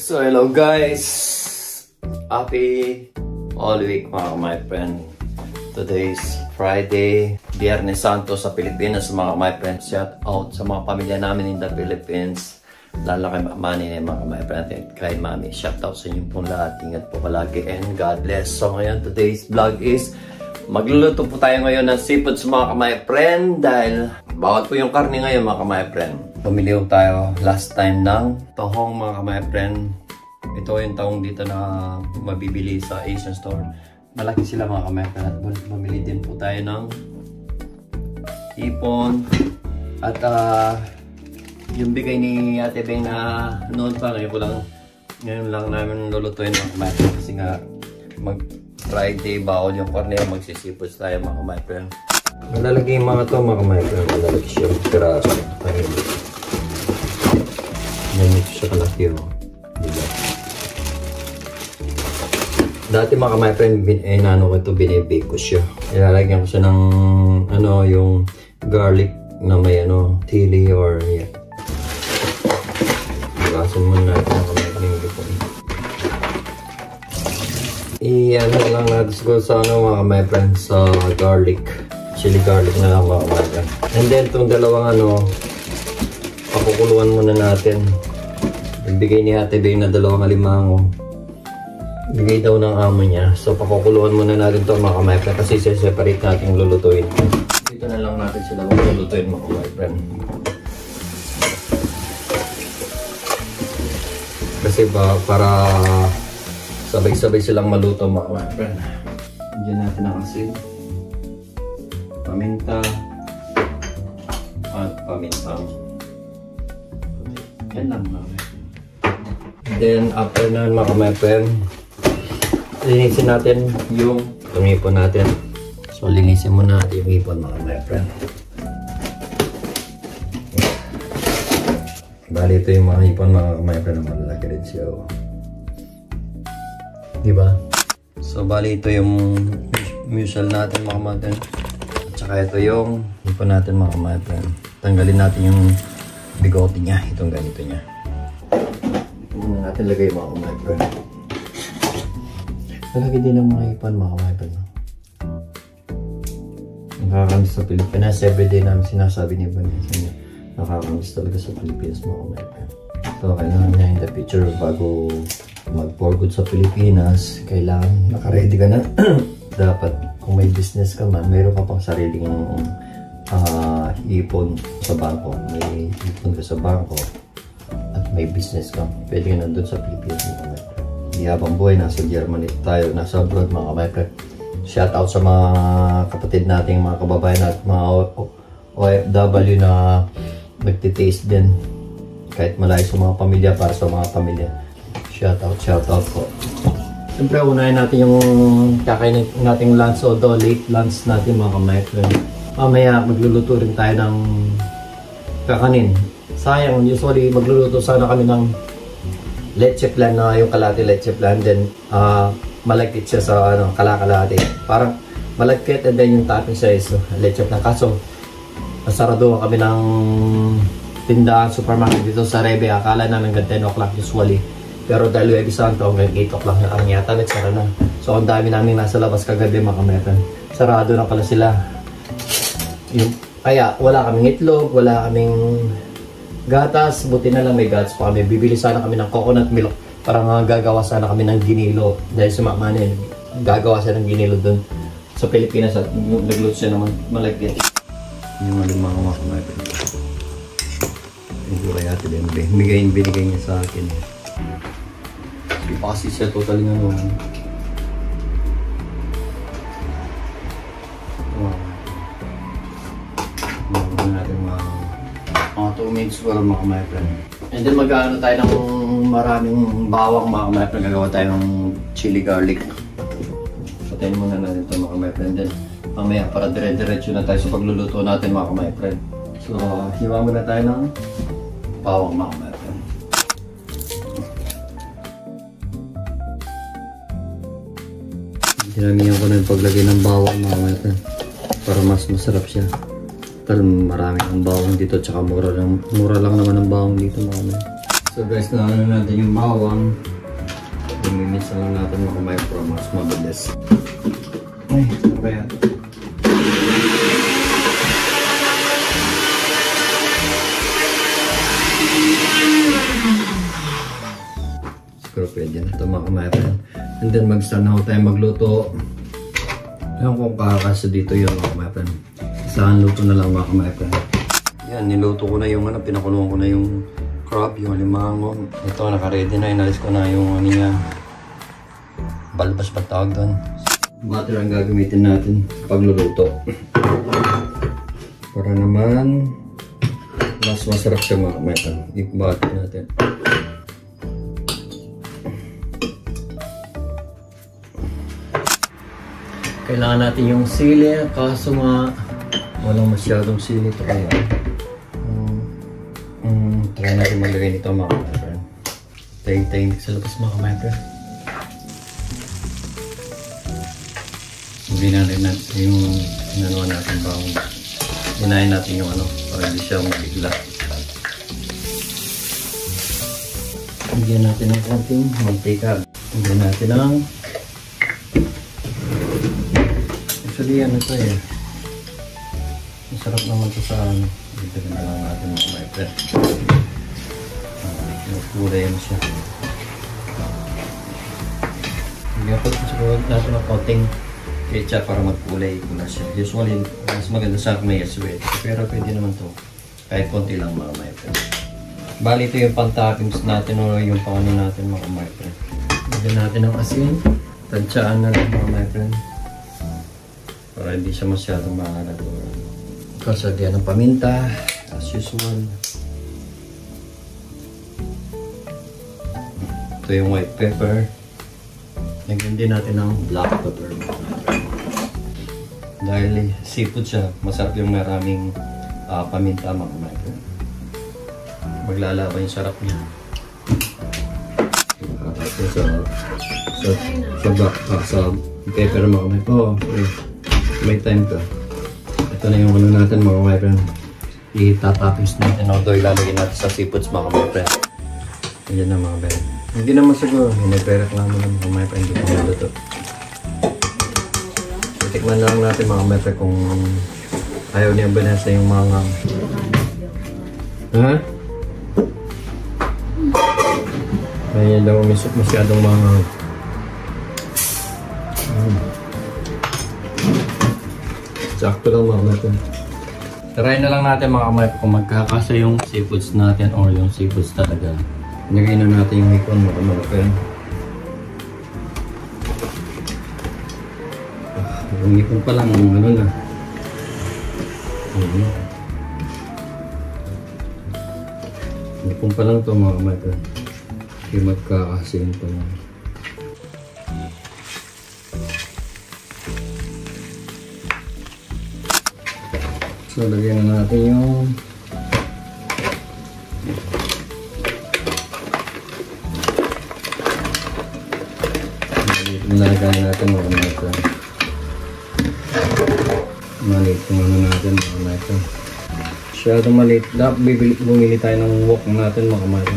So hello guys, happy all week my friend. Today's Friday, Biyernes Santo sa Pilipinas mga my friend. Shout out sa mga pamilya namin in the Philippines, lalo kay Manny mga my friend at kay Mami. Shout out sa inyo pong lahat, ingat po palagi and God bless. So ngayon today's vlog is magluluto po tayo ngayon ng seafood sa mga my friend dahil bawat po yung karne ngayon mga my friend. Pumili po tayo last time ng tahong mga my friend. Ito yung tahong dito na mabibili sa Asian store. Malaki sila mga my friend. At bumili din po tayo ng ipon. At yung bigay ni Ate Beng na noon pa ngayon lang namin lulutuin mga my friend. Kasi nga mag-Friday bawal yung karne, magsisipos tayo mga my friend. Malalagay yung mga to mga my friend. Malalagay siya piraso. Ganito siya kalaki o. Diba? Dati mga my friend, ko ito, binibake ko siya. Ilalagyan ko siya ng yung garlic na may chili or yeah. Igasan muna natin mga my friend. Lang natin siguro sa mga my friend, sa garlic. Chili garlic na lang mga my friend. And then itong dalawang pakukuluan muna natin. Bigay ni Ate Beng na 2 alimango. Bigay daw ng amo niya. So pakukuluan muna natin ito mga my friend kasi separate natin lulutuin. Dito na lang natin sila lulutuin mga my friend. Kasi para sabay-sabay silang maluto mga my friend. Diyan natin ang asin, paminta, at pamintang. Yan lang mga my friend. Then after na mga my friend, linisin natin yung ipon natin. So linisin muna natin yung ipon mga my friend. Bali ito yung mga ipon mga my friend na malalaki rin siya. Diba? So bali ito yung mussel natin mga my friend. At saka ito yung ipon natin mga my friend. Tanggalin natin yung bigote niya. Itong ganito niya. Muna natin lagay mga my friend. Talagay din ng mga ipon mga my friend. Nakakamiss sa Pilipinas. Everyday namin sinasabi ni Vanessa. Nakakamiss talaga sa Pilipinas mga my friend. So kailangan niya in the future bago mag-for good sa Pilipinas, kailangan naka-ready ka na. Dapat kung may business ka man, mayroon ka pang sariling ipon sa bangko. May ipon ka sa bangko at may business ka. Pwede ka na doon sa Pilipinas mga my friend. Di habang buhay, nasa Germany tayo, nasa abroad mga my friend. Shout out sa mga kapatid nating mga kababayan at mga OFW na nagtitaste din kahit malayo sa mga pamilya para sa mga pamilya. Shout out po. Siyempre unahin natin yung kakainin nating lunch o late lunch natin mga my friend. Mamaya magluluto rin tayo ng kakanin. Sayang, usually magluluto sana kami ng leche flan na yung kalahati leche flan, then malagkit siya sa kalakalahati. Parang malagkit and then yung topping siya is leche flan. Kaso nasaraduhan kami ng tindahan supermarket dito sa Rebe. Akala namin hanggang 10 o'clock usually. Pero dahil Huwebes Santo hanggang 8 o'clock na kami yata nagsara na. So ang dami namin nasa labas kagabi mga kametan. Sarado na pala sila. Kaya wala kaming itlog, wala kaming gatas. Buti na lang may gatas pa kami. Bibili sana kami ng coconut milk. Parang gagawa sana kami ng ginilo. Dahil si Mama niya, gagawa siya ng ginilo dun sa Pilipinas at nagluto siya naman malagkit. Yung malimang mga kametan. Hindi kaya ito din. Binigay niya sa akin. Hindi pa kasi siya totally nga natin mga 2 minutes para mga my friend. And then mag-ano tayo ng maraming bawang mga my friend. Gagawa tayo ng chili garlic. Patayin muna natin ito mga my friend. Then mamaya para dire-diretso na tayo sa pagluluto natin mga my friend. So hiwa muna tayo ng bawang mga my friend. Dinamihan ko na yung paglagay ng bawang mga my friend para mas masarap siya. Tal marami ang bawang dito tsaka mura lang naman ang bawang dito mga my. So guys, naano natin yung bawang. Lumimits na lang natin makamay para mas mabilis. Ay, ano ba yan? Siguro pwede na ito makamay pa yan. And then mag-start na tayo magluto. Alam kung kakasa dito yun makamay pa yan. Saan luto na lang makamay pa yan. Yan, niluto ko na yung ano, pinakulungan ko na yung crab, yung alimango. Ito, naka-ready na. Inalis ko na yung ano niya. Balbas pa tawag doon. Butter ang gagamitin natin pagluluto. Para naman mas masarap siya makamay. I-butter natin. Kailangan natin yung sili. Kaso walang masyadong sili ito kaya. Try natin maglagay nito mga kapatid. Tahimik sa labas mga kapatid. Hindi natin yung inanuan natin bawang. Hinahin natin yung ano para hindi siya mabigla. Bigyan natin ng konting mantika. Bigyan natin ng actually ano ito eh. Masarap naman ito sa ano. Dito na lang natin mga kapatid. Kulay mo siya. Bigyan po natin ng konting ketchup para magkulay na siya. Usually, mas maganda sa akin may aswet. Pero pwede naman to kahit konti lang mga friend. Bali ito yung pang-toppings natin o yung pang-ano natin mga friend. Bigyan natin ng asin. Tansyaan na lang mga friend. Para hindi siya masyadong maalat. Kasagyan ng paminta as usual. Ito yung white pepper. Lagyan din natin ng black pepper. Dahil seafood siya, masarap yung maraming paminta mga friend. Maglalaban yung sarap niya. Sa pepper mga friend. Oh, may time ka. Ito na yung ano natin mga friend. Itatapis natin. Although ilalagay natin sa seafoods mga friend. Ayan na mga friend. Hindi naman siguro, hinipereklamo lang mga friend. Hindi ko maluto. Tikman lang natin mga metre kung ayaw niya banasa yung mga ha? Kaya daw masyadong mga sakto lang mga metre. Try na lang natin mga metre kung magkakasa yung seafoods natin or yung seafoods talaga. Nagay na natin yung hikon mga metre. Yung ipon pa lang, ano na. Ipon pa lang ito mga mata. Hindi magkakasin pa lang. So, lagyan na natin yung nalagyan natin mga mata. Maliit kung ano natin mga mata. Masyadong maliit. Bumili tayo ng wok natin mga mata.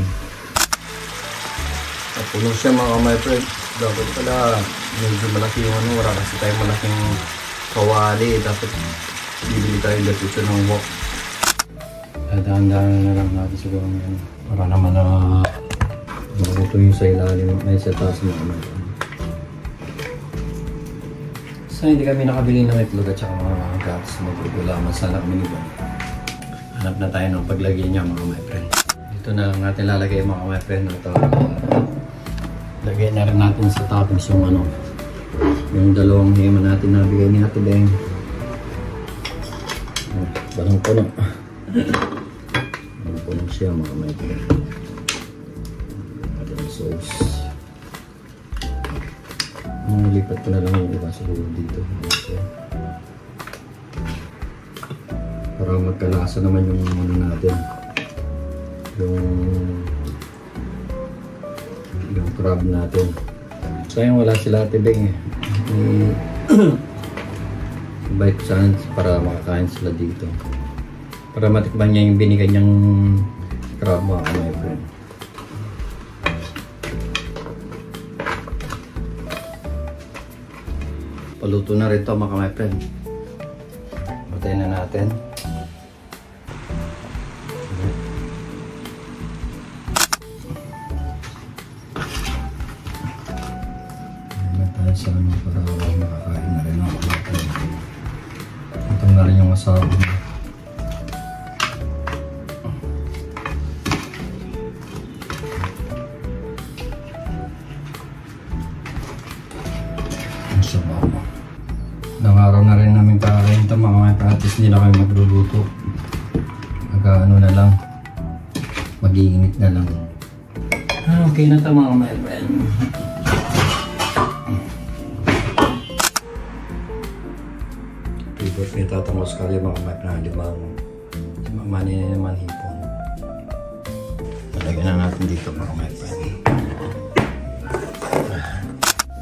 Puno siya mga friend. Dapat pala medyo malaki yung ano. Wala kasi tayo malaking kawali. Dapat bibili tayo dito ng wok. Dahan-dahan na lang natin siguro ngayon. Para naman na makuto yung sa ilalim ay sa taas mga mata. So hindi kami nakabili ng itlog at saka mga gatas. Magugulaman sana kami nito. Hanap na tayo ng paglagay niya mga my friend. Dito na lang natin lalagay mga my friend. Ito. Lagay na rin natin sa toppings yung ano. Yung dalawang hema natin na bigay ni Ate Beng. Balang puno. Balang puno siya mga my friend. Ating sauce. Lipat ko na lang yung iba siguro dito. Para magkalasa naman yung ano natin. Yung crab natin. Sayang wala sila Ate Beng eh. Bait ko saan para makakain sila dito. Para matikman niya yung binigay niyang crab mga my friend. Paluto na rin ito mga my friend. Patayin na natin. Tayo sa ano para makakain na rin ako. Ito na rin yung asawa niya. Ang sabaw. Ilang araw na rin namin kakain ito mga may practice. Hindi na kami magluluto. Ano na lang. Mag-iinit na lang. Okay na ito mga my friend. Pipot niya tatangos kali mga may friend. Limang manin naman hipon. Talagyan na natin dito mga my friend.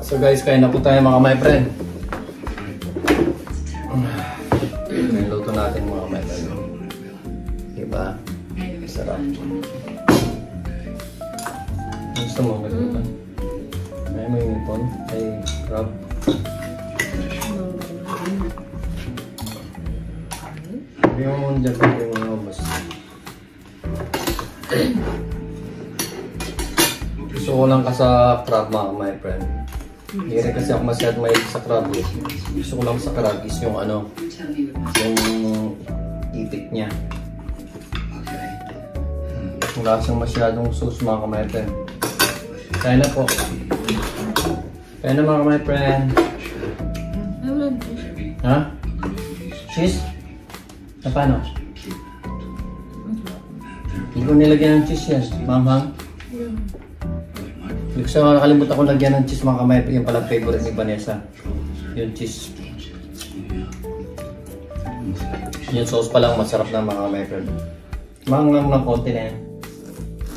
So guys, kain na po tayo mga my friend. Luto natin mga my friend. Diba? Sarap. Gusto mo ba ito? May mo yung ipon? Ay, crab. Hindi mo muna dyan kung yung mga ubas. Gusto ko lang ka sa crab mga my friend. Hindi rin kasi ako masyad may sa crab eh. Gusto ko lang sa crab is yung ano, yung itik niya. Wala siyang masyadong sauce mga my friend. Kaya na po. Kaya na mga my friend. Ha? Cheese? Na paano? Hindi ko nilagyan ng cheese yan. Manghang? Gusto ko nakalimutan ko lagyan ng cheese mga kamay. Yung palang favorite ni Vanessa. Yung cheese. Yung sauce pa lang masarap na mga kamay friend. Manghang ng konti na yan.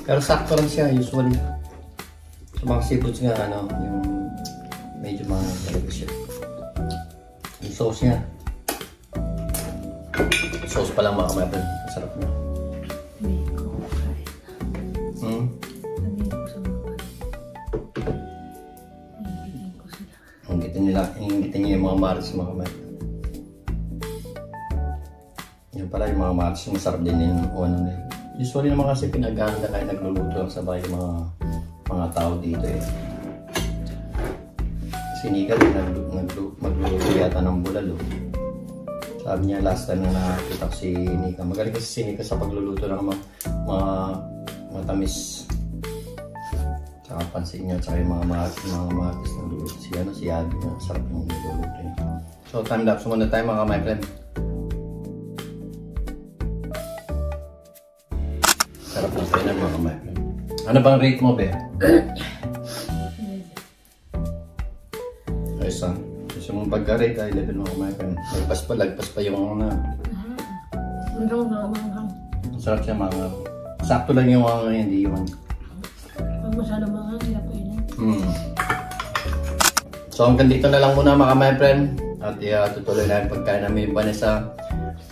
Pero sakto lang siya usually. Sa mga seafoods nga ano, yung medyo manghang talaga siya. Yung sauce niya. Sauce pa lang mga kamay friend. Masarap na. Inggitin niyo yung mga maris mga kamay. Yun pala yung mga maris, masarap din yung ano nila. Usually naman kasi pinag-ahanda kahit nagluluto lang sa bahay yung mga tao dito eh. Si Nika din magluluto yata ng bulalo. Sabi niya last time na nakakita ko si Nika. Magaling kasi si Nika sa pagluluto ng mga matamis. Tsaka pansin niya, tsaka yung mga matis na luluto. Si Abby na sarap yung luluto niya. So time lapse muna tayo mga my friend. Sarap ng kainan mga my friend. Ano bang rate mo, be? Ayos ah. Gusto mong pagka-rate ay 11 mga my friend. Lagpas pa yung mga sarap siya mga. Sakto lang yung mga hindi yung masyadong mga hirap ko yun. So hanggang dito na lang muna mga my friend. At tutuloy na yung pagkain namin yung Vanessa.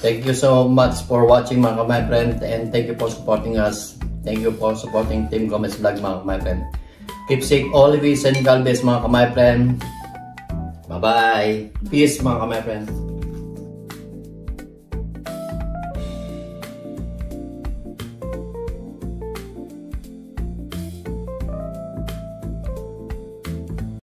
Thank you so much for watching mga my friend. And thank you for supporting us. Thank you for supporting Team Gomez Vlog mga my friend. Keep safe always and God bless mga my friend. Bye bye. Peace mga my friend.